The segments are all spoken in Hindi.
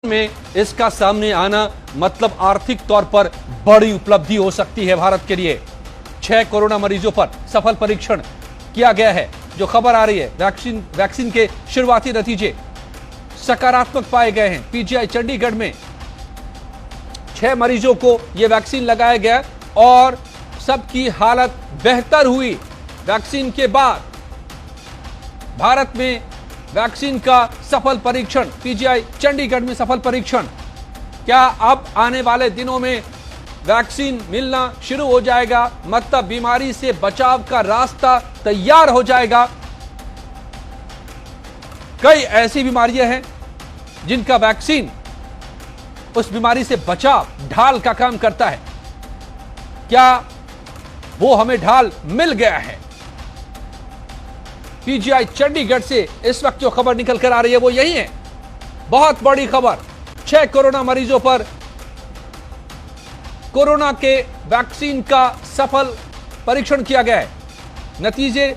में इसका सामने आना मतलब आर्थिक तौर पर बड़ी उपलब्धि हो सकती है भारत के लिए। 6 कोरोना मरीजों पर सफल परीक्षण किया गया है। जो खबर आ रही है, वैक्सीन के शुरुआती नतीजे सकारात्मक पाए गए हैं। पीजीआई चंडीगढ़ में 6 मरीजों को यह वैक्सीन लगाया गया और सबकी हालत बेहतर हुई। वैक्सीन के बाद भारत में वैक्सीन का सफल परीक्षण, पीजीआई चंडीगढ़ में सफल परीक्षण। क्या अब आने वाले दिनों में वैक्सीन मिलना शुरू हो जाएगा, मतलब बीमारी से बचाव का रास्ता तैयार हो जाएगा। कई ऐसी बीमारियां हैं जिनका वैक्सीन उस बीमारी से बचाव, ढाल का काम करता है। क्या वो हमें ढाल मिल गया है? पीजीआई चंडीगढ़ से इस वक्त जो खबर निकल कर आ रही है वो यही है। बहुत बड़ी खबर, 6 कोरोना मरीजों पर कोरोना के वैक्सीन का सफल परीक्षण किया गया है। नतीजे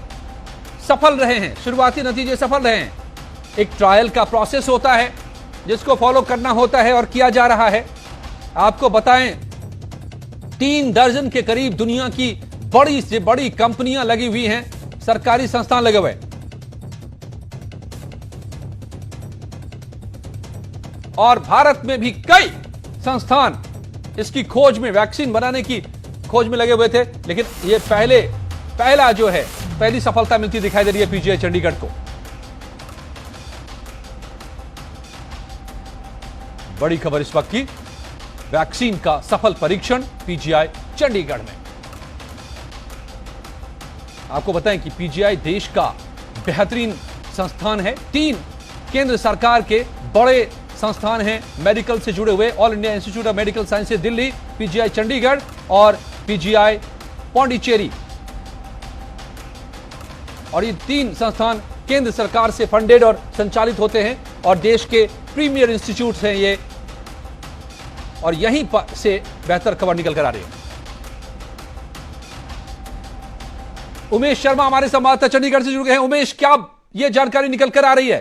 सफल रहे हैं, शुरुआती नतीजे सफल रहे हैं। एक ट्रायल का प्रोसेस होता है जिसको फॉलो करना होता है और किया जा रहा है। आपको बताएं, 3 दर्जन के करीब दुनिया की बड़ी से बड़ी कंपनियां लगी हुई हैं, सरकारी संस्थान लगे हुए, और भारत में भी कई संस्थान इसकी खोज में, वैक्सीन बनाने की खोज में लगे हुए थे। लेकिन यह पहला जो है, पहली सफलता मिलती दिखाई दे रही है पीजीआई चंडीगढ़ को। बड़ी खबर इस वक्त की, वैक्सीन का सफल परीक्षण पीजीआई चंडीगढ़ में। आपको बताएं कि पीजीआई देश का बेहतरीन संस्थान है। 3 केंद्र सरकार के बड़े संस्थान हैं मेडिकल से जुड़े हुए, all India institute of medical sciences Delhi, PGI Chandigarh और पीजीआई पौंडीचेरी। और ये 3 संस्थान केंद्र सरकार से फंडेड और संचालित होते हैं और देश के प्रीमियर इंस्टीट्यूट हैं ये, और यहीं से बेहतर खबर निकल कर आ रही है। उमेश शर्मा हमारे संवाददाता चंडीगढ़ से जुड़ गए हैं। उमेश, क्या यह जानकारी निकल कर आ रही है?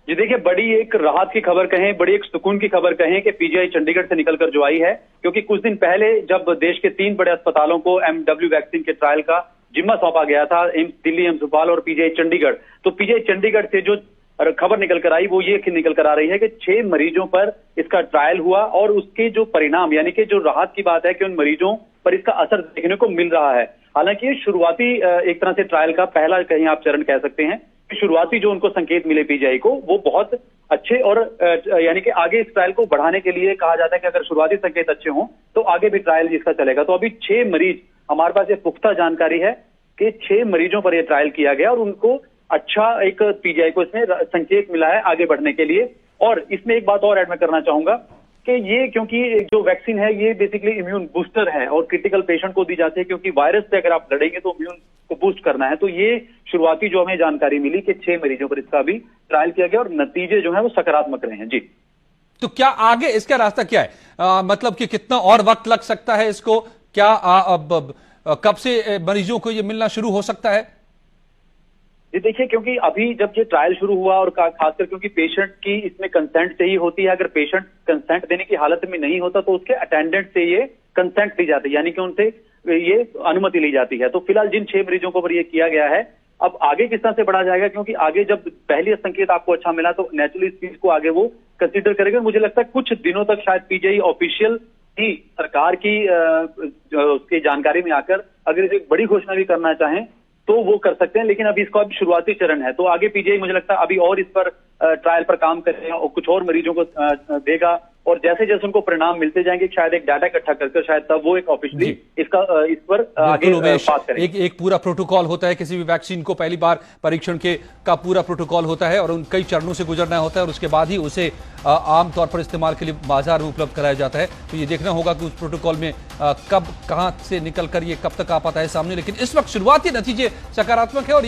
जी देखिए, बड़ी एक राहत की खबर कहें, बड़ी एक सुकून की खबर कहें कि पीजीआई चंडीगढ़ से निकलकर जो आई है, क्योंकि कुछ दिन पहले जब देश के 3 बड़े अस्पतालों को एमडब्ल्यू वैक्सीन के ट्रायल का जिम्मा सौंपा गया था, एम्स दिल्ली, एम्स भोपाल और पीजीआई चंडीगढ़, तो पीजीआई चंडीगढ़ से जो खबर निकल कर आई वो ये निकल कर आ रही है कि 6 मरीजों पर इसका ट्रायल हुआ और उसके जो परिणाम, यानी कि जो राहत की बात है कि उन मरीजों पर इसका असर देखने को मिल रहा है। हालांकि ये शुरुआती एक तरह से ट्रायल का पहला कहीं आप चरण कह सकते हैं। शुरुआती जो उनको संकेत मिले पीजीआई को वो बहुत अच्छे, और यानी कि आगे इस ट्रायल को बढ़ाने के लिए कहा जाता है कि अगर शुरुआती संकेत अच्छे हों तो आगे भी ट्रायल इसका चलेगा। तो अभी 6 मरीज, हमारे पास ये पुख्ता जानकारी है कि 6 मरीजों पर यह ट्रायल किया गया और उनको अच्छा एक पीजीआई को इसमें संकेत मिला है आगे बढ़ने के लिए। और इसमें एक बात और ऐड मैं करना चाहूंगा कि ये, क्योंकि जो वैक्सीन है ये बेसिकली इम्यून बूस्टर है और क्रिटिकल पेशेंट को दी जाती है, क्योंकि वायरस से अगर आप लड़ेंगे तो इम्यून को बूस्ट करना है। तो ये शुरुआती जो हमें जानकारी मिली कि 6 मरीजों पर इसका भी ट्रायल किया गया और नतीजे जो है वो सकारात्मक रहे हैं। जी, तो क्या आगे इसका रास्ता क्या है? मतलब कि कितना और वक्त लग सकता है इसको? क्या कब से मरीजों को ये मिलना शुरू हो सकता है? जी देखिए, क्योंकि अभी जब ये ट्रायल शुरू हुआ और खासकर क्योंकि पेशेंट की इसमें कंसेंट से ही होती है, अगर पेशेंट कंसेंट देने की हालत में नहीं होता तो उसके अटेंडेंट से ये कंसेंट दी जाती है, यानी कि उनसे ये अनुमति ली जाती है। तो फिलहाल जिन 6 मरीजों को पर ये किया गया है, अब आगे किस तरह से बढ़ा जाएगा, क्योंकि आगे जब पहली संकेत आपको अच्छा मिला तो नेचुरली इस चीज को आगे वो कंसिडर करेंगे। मुझे लगता है कुछ दिनों तक शायद पीजीआई ऑफिशियल ही सरकार की उसकी जानकारी में आकर अगर इसे बड़ी घोषणा भी करना चाहें तो वो कर सकते हैं, लेकिन अभी इसका अभी शुरुआती चरण है। तो आगे पीजीआई मुझे लगता है अभी और इस पर ट्रायल पर काम करेगा और कुछ और मरीजों को देगा, और जैसे जैसे उनको परिणाम मिलते जाएंगे शायद एक डाटा इकट्ठा करके शायद तब वो एक ऑफिशियली इस पर आगे बात करेंगे। एक पूरा प्रोटोकॉल होता है किसी भी वैक्सीन को, पहली बार परीक्षण का पूरा प्रोटोकॉल होता है और उन कई चरणों से गुजरना होता है और उसके बाद ही उसे आमतौर पर इस्तेमाल के लिए बाजार में उपलब्ध कराया जाता है। तो ये देखना होगा कि उस प्रोटोकॉल में कब कहां से निकल कर ये कब तक आ पाता है सामने। लेकिन इस वक्त शुरुआती नतीजे सकारात्मक है और